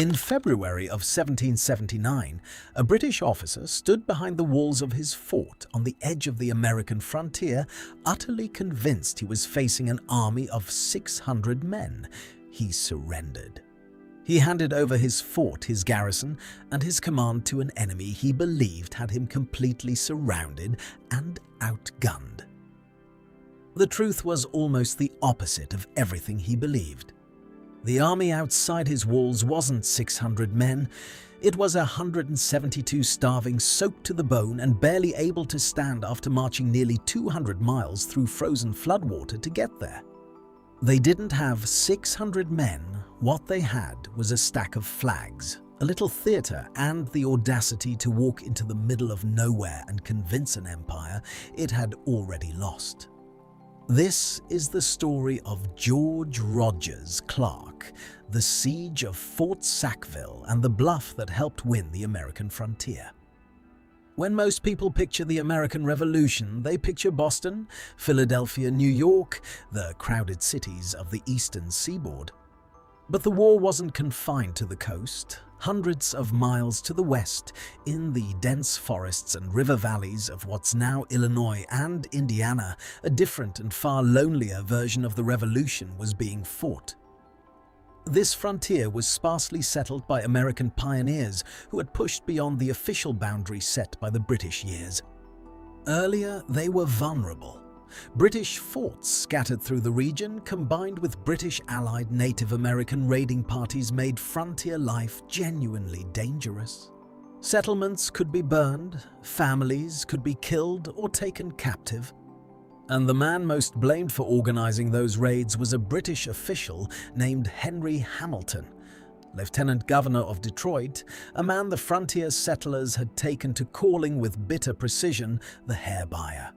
In February of 1779, a British officer stood behind the walls of his fort on the edge of the American frontier, utterly convinced he was facing an army of 600 men. He surrendered. He handed over his fort, his garrison, and his command to an enemy he believed had him completely surrounded and outgunned. The truth was almost the opposite of everything he believed. The army outside his walls wasn't 600 men. It was 172 starving, soaked to the bone, and barely able to stand after marching nearly 200 miles through frozen floodwater to get there. They didn't have 600 men. What they had was a stack of flags, a little theatre, and the audacity to walk into the middle of nowhere and convince an empire it had already lost. This is the story of George Rogers Clark, the Siege of Fort Sackville, and the Bluff that helped win the American frontier. When most people picture the American Revolution, they picture Boston, Philadelphia, New York, the crowded cities of the eastern seaboard. But the war wasn't confined to the coast. Hundreds of miles to the west, in the dense forests and river valleys of what's now Illinois and Indiana, a different and far lonelier version of the Revolution was being fought. This frontier was sparsely settled by American pioneers who had pushed beyond the official boundary set by the British years. Earlier, they were vulnerable. British forts scattered through the region, combined with British allied Native American raiding parties, made frontier life genuinely dangerous. Settlements could be burned, families could be killed or taken captive. And the man most blamed for organizing those raids was a British official named Henry Hamilton, Lieutenant Governor of Detroit, a man the frontier settlers had taken to calling with bitter precision the hair buyer.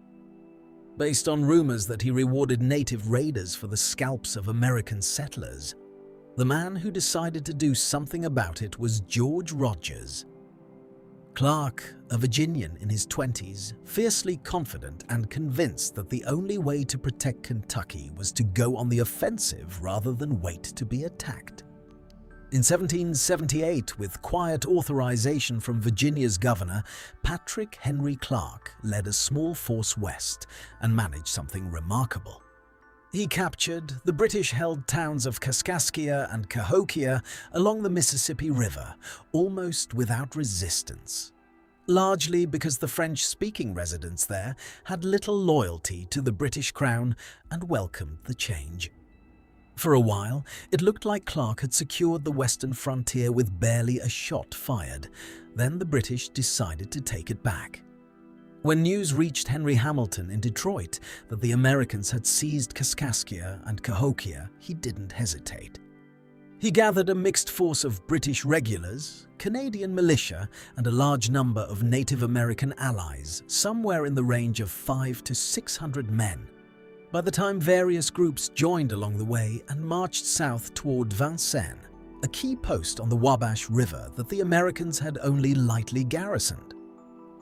Based on rumors that he rewarded native raiders for the scalps of American settlers. The man who decided to do something about it was George Rogers Clark, a Virginian in his 20s, fiercely confident and convinced that the only way to protect Kentucky was to go on the offensive rather than wait to be attacked. In 1778, with quiet authorization from Virginia's governor, Patrick Henry Clark led a small force west and managed something remarkable. He captured the British-held towns of Kaskaskia and Cahokia along the Mississippi River, almost without resistance, largely because the French-speaking residents there had little loyalty to the British crown and welcomed the change. For a while, it looked like Clark had secured the western frontier with barely a shot fired. Then the British decided to take it back. When news reached Henry Hamilton in Detroit that the Americans had seized Kaskaskia and Cahokia, he didn't hesitate. He gathered a mixed force of British regulars, Canadian militia, and a large number of Native American allies, somewhere in the range of 500 to 600 men. By the time various groups joined along the way and marched south toward Vincennes, a key post on the Wabash River that the Americans had only lightly garrisoned.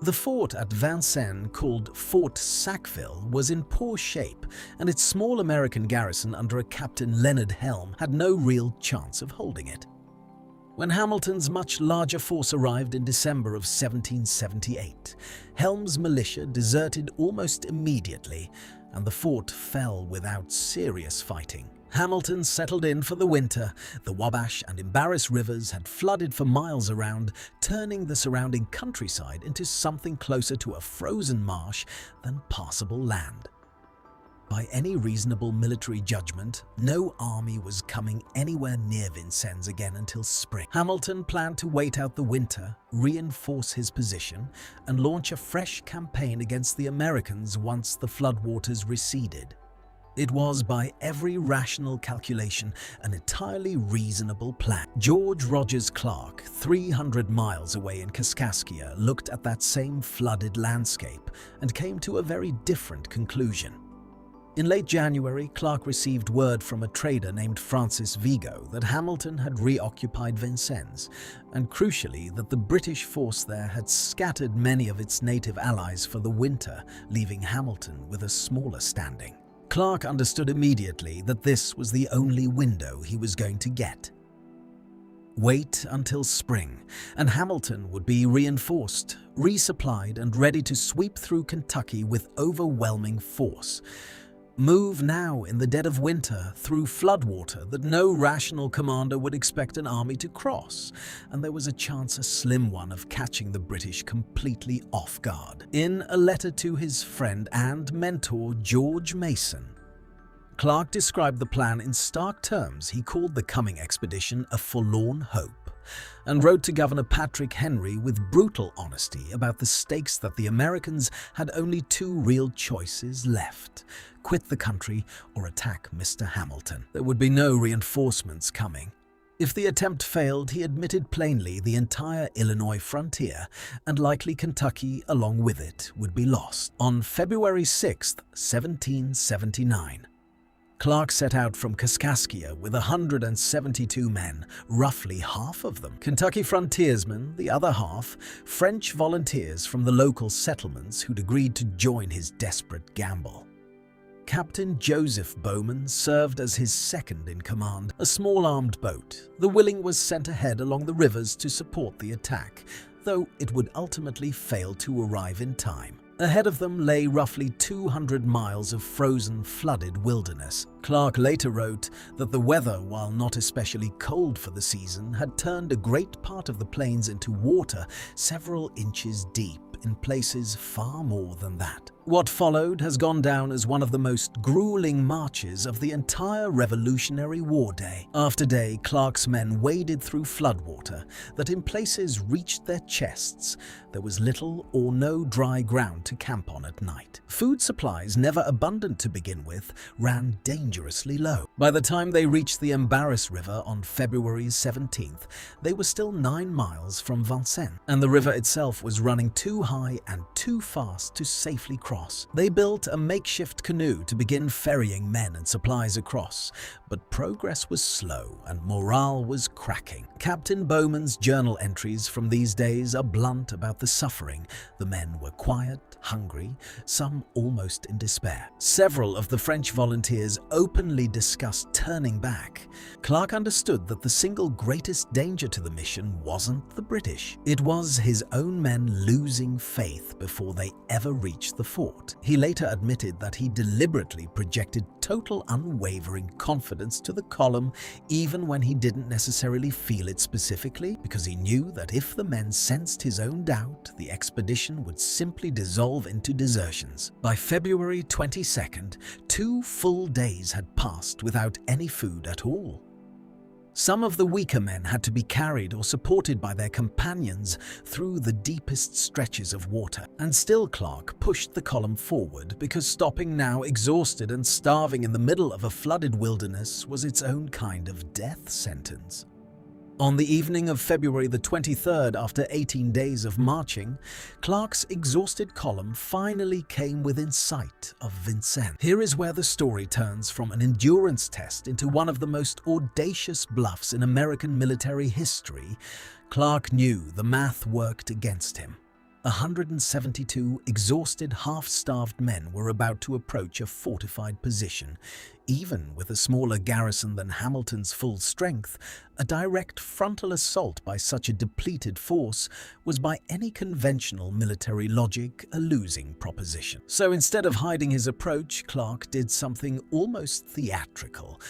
The fort at Vincennes, called Fort Sackville, was in poor shape, and its small American garrison under a Captain Leonard Helm had no real chance of holding it. When Hamilton's much larger force arrived in December of 1778, Helm's militia deserted almost immediately, and the fort fell without serious fighting. Hamilton settled in for the winter. The Wabash and Embarrass rivers had flooded for miles around, turning the surrounding countryside into something closer to a frozen marsh than passable land. By any reasonable military judgment, no army was coming anywhere near Vincennes again until spring. Hamilton planned to wait out the winter, reinforce his position, and launch a fresh campaign against the Americans once the floodwaters receded. It was, by every rational calculation, an entirely reasonable plan. George Rogers Clark, 300 miles away in Kaskaskia, looked at that same flooded landscape and came to a very different conclusion. In late January, Clark received word from a trader named Francis Vigo that Hamilton had reoccupied Vincennes, and crucially that the British force there had scattered many of its native allies for the winter, leaving Hamilton with a smaller standing. Clark understood immediately that this was the only window he was going to get. Wait until spring, and Hamilton would be reinforced, resupplied, and ready to sweep through Kentucky with overwhelming force. Move now in the dead of winter through floodwater that no rational commander would expect an army to cross, and there was a chance, a slim one, of catching the British completely off guard. In a letter to his friend and mentor George Mason, Clark described the plan in stark terms. He called the coming expedition a forlorn hope, and wrote to Governor Patrick Henry with brutal honesty about the stakes that the Americans had only two real choices left: quit the country or attack Mr. Hamilton. There would be no reinforcements coming. If the attempt failed, he admitted plainly, the entire Illinois frontier, and likely Kentucky along with it, would be lost. On February 6, 1779, Clark set out from Kaskaskia with 172 men, roughly half of them Kentucky frontiersmen, the other half French volunteers from the local settlements who'd agreed to join his desperate gamble. Captain Joseph Bowman served as his second in command, a small armed boat. The Willing was sent ahead along the rivers to support the attack, though it would ultimately fail to arrive in time. Ahead of them lay roughly 200 miles of frozen, flooded wilderness. Clark later wrote that the weather, while not especially cold for the season, had turned a great part of the plains into water several inches deep, in places far more than that. What followed has gone down as one of the most grueling marches of the entire Revolutionary War day. After day, Clark's men waded through floodwater that in places reached their chests. There was little or no dry ground to camp on at night. Food supplies, never abundant to begin with, ran dangerously low. By the time they reached the Embarrass River on February 17th, they were still 9 miles from Vincennes, and the river itself was running too high and too fast to safely cross. They built a makeshift canoe to begin ferrying men and supplies across, but progress was slow and morale was cracking. Captain Bowman's journal entries from these days are blunt about the suffering. The men were quiet, hungry, some almost in despair. Several of the French volunteers openly discussed turning back. Clark understood that the single greatest danger to the mission wasn't the British. It was his own men losing faith before they ever reached the fort. He later admitted that he deliberately projected total unwavering confidence to the column, even when he didn't necessarily feel it specifically, because he knew that if the men sensed his own doubt, the expedition would simply dissolve into desertions. By February 22nd, 2 full days had passed without any food at all. Some of the weaker men had to be carried or supported by their companions through the deepest stretches of water, and still Clark pushed the column forward because stopping now exhausted and starving in the middle of a flooded wilderness was its own kind of death sentence. On the evening of February the 23rd, after 18 days of marching, Clark's exhausted column finally came within sight of Vincennes. Here is where the story turns from an endurance test into one of the most audacious bluffs in American military history. Clark knew the math worked against him. 172 exhausted, half-starved men were about to approach a fortified position. Even with a smaller garrison than Hamilton's full strength, a direct frontal assault by such a depleted force was by any conventional military logic a losing proposition. So instead of hiding his approach, Clark did something almost theatrical.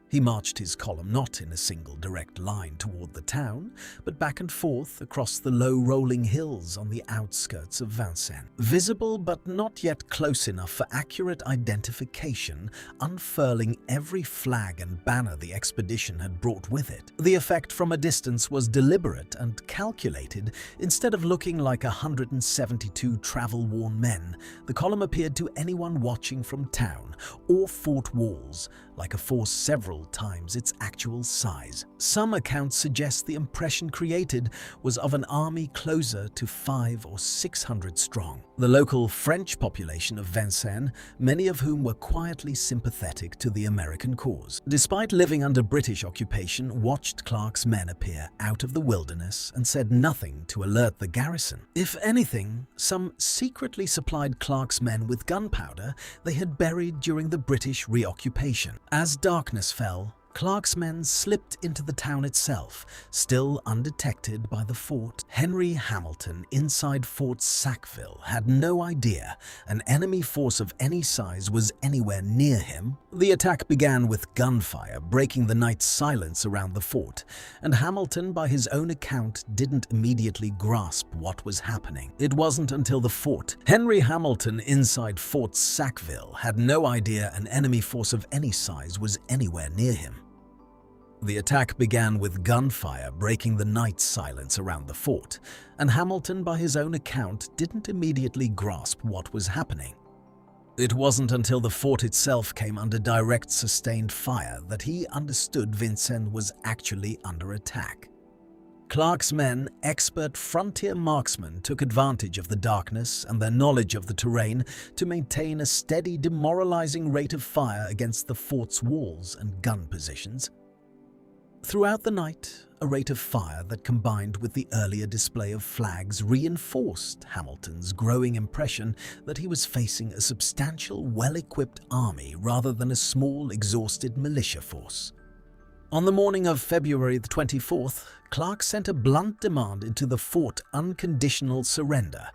He marched his column not in a single direct line toward the town, but back and forth across the low rolling hills on the outskirts of Vincennes. Visible but not yet close enough for accurate identification, unfurling every flag and banner the expedition had brought with it. The effect from a distance was deliberate and calculated. Instead of looking like 172 travel-worn men, the column appeared to anyone watching from town or fort walls like a force several times its actual size. Some accounts suggest the impression created was of an army closer to 500 or 600 strong. The local French population of Vincennes, many of whom were quietly sympathetic to the American cause, despite living under British occupation, watched Clark's men appear out of the wilderness and said nothing to alert the garrison. If anything, some secretly supplied Clark's men with gunpowder they had buried during the British reoccupation. As darkness fell, Clark's men slipped into the town itself, still undetected by the fort. Henry Hamilton, inside Fort Sackville, had no idea an enemy force of any size was anywhere near him. The attack began with gunfire, breaking the night's silence around the fort, and Hamilton, by his own account, didn't immediately grasp what was happening. It wasn't until the fort. Henry Hamilton, inside Fort Sackville, had no idea an enemy force of any size was anywhere near him. The attack began with gunfire, breaking the night silence around the fort, and Hamilton, by his own account, didn't immediately grasp what was happening. It wasn't until the fort itself came under direct sustained fire that he understood Vincennes was actually under attack. Clark's men, expert frontier marksmen, took advantage of the darkness and their knowledge of the terrain to maintain a steady, demoralizing rate of fire against the fort's walls and gun positions. Throughout the night, a rate of fire that combined with the earlier display of flags reinforced Hamilton's growing impression that he was facing a substantial, well-equipped army rather than a small, exhausted militia force. On the morning of February the 24th, Clark sent a blunt demand into the fort: unconditional surrender.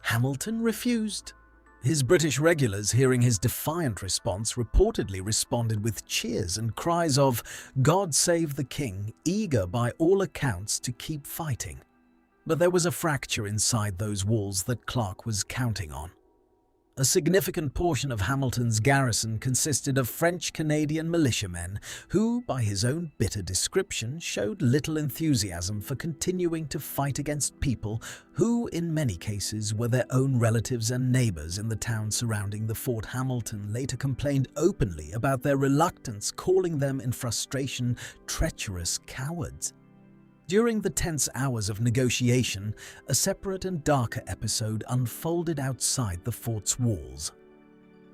Hamilton refused. His British regulars, hearing his defiant response, reportedly responded with cheers and cries of "God save the King," eager by all accounts to keep fighting. But there was a fracture inside those walls that Clark was counting on. A significant portion of Hamilton's garrison consisted of French-Canadian militiamen who, by his own bitter description, showed little enthusiasm for continuing to fight against people who, in many cases, were their own relatives and neighbors in the town surrounding the fort. Hamilton later complained openly about their reluctance, calling them in frustration treacherous cowards. During the tense hours of negotiation, a separate and darker episode unfolded outside the fort's walls.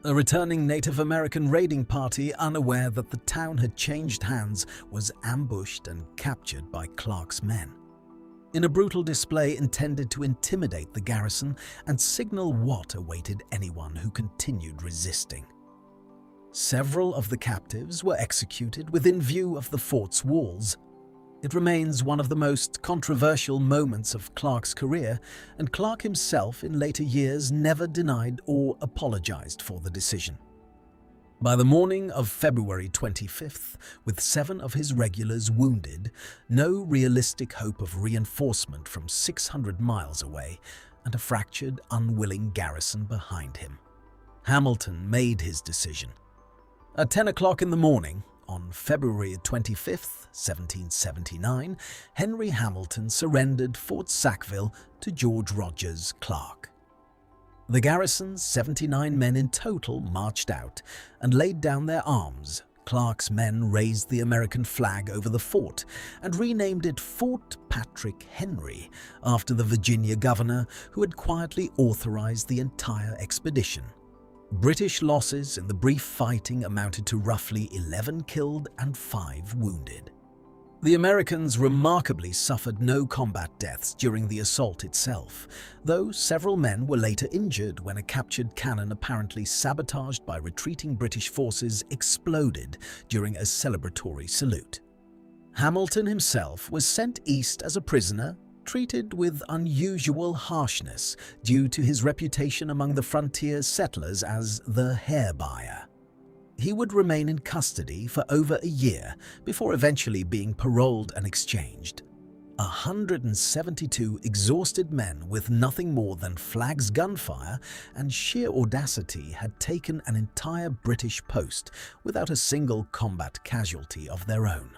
A returning Native American raiding party, unaware that the town had changed hands, was ambushed and captured by Clark's men. In a brutal display intended to intimidate the garrison and signal what awaited anyone who continued resisting. Several of the captives were executed within view of the fort's walls. It remains one of the most controversial moments of Clark's career, and Clark himself in later years never denied or apologized for the decision. By the morning of February 25th, with 7 of his regulars wounded, no realistic hope of reinforcement from 600 miles away, and a fractured, unwilling garrison behind him, Hamilton made his decision. At 10 o'clock in the morning, on February 25th, 1779, Henry Hamilton surrendered Fort Sackville to George Rogers Clark. The garrison's 79 men in total marched out and laid down their arms. Clark's men raised the American flag over the fort and renamed it Fort Patrick Henry after the Virginia governor who had quietly authorized the entire expedition. British losses in the brief fighting amounted to roughly 11 killed and 5 wounded. The Americans remarkably suffered no combat deaths during the assault itself, though several men were later injured when a captured cannon, apparently sabotaged by retreating British forces, exploded during a celebratory salute. Hamilton himself was sent east as a prisoner, treated with unusual harshness due to his reputation among the frontier settlers as the hair buyer. He would remain in custody for over a year before eventually being paroled and exchanged. 172 exhausted men with nothing more than Flagg's gunfire and sheer audacity had taken an entire British post without a single combat casualty of their own.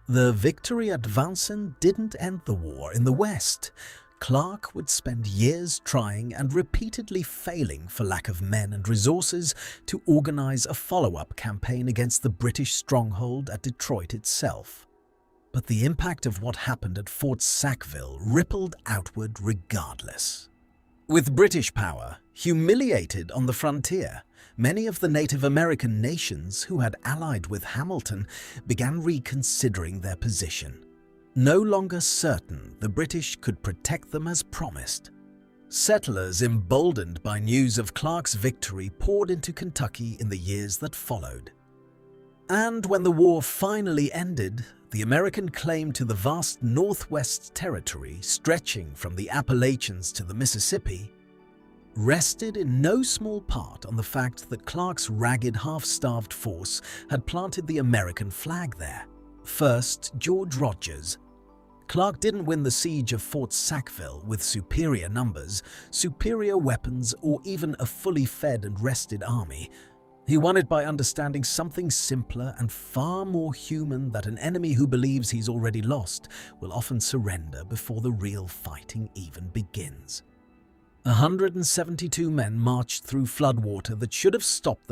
The victory at Vincennes didn't end the war in the West. Clark would spend years trying and repeatedly failing for lack of men and resources to organize a follow-up campaign against the British stronghold at Detroit itself. But the impact of what happened at Fort Sackville rippled outward regardless. With British power humiliated on the frontier, many of the Native American nations who had allied with Hamilton began reconsidering their position. No longer certain the British could protect them as promised. Settlers, emboldened by news of Clark's victory, poured into Kentucky in the years that followed. And when the war finally ended, the American claim to the vast Northwest Territory, stretching from the Appalachians to the Mississippi, rested in no small part on the fact that Clark's ragged, half-starved force had planted the American flag there. First, George Rogers. Clark didn't win the Siege of Fort Sackville with superior numbers, superior weapons, or even a fully fed and rested army. He won it by understanding something simpler and far more human, that an enemy who believes he's already lost will often surrender before the real fighting even begins. 172 men marched through floodwater that should have stopped them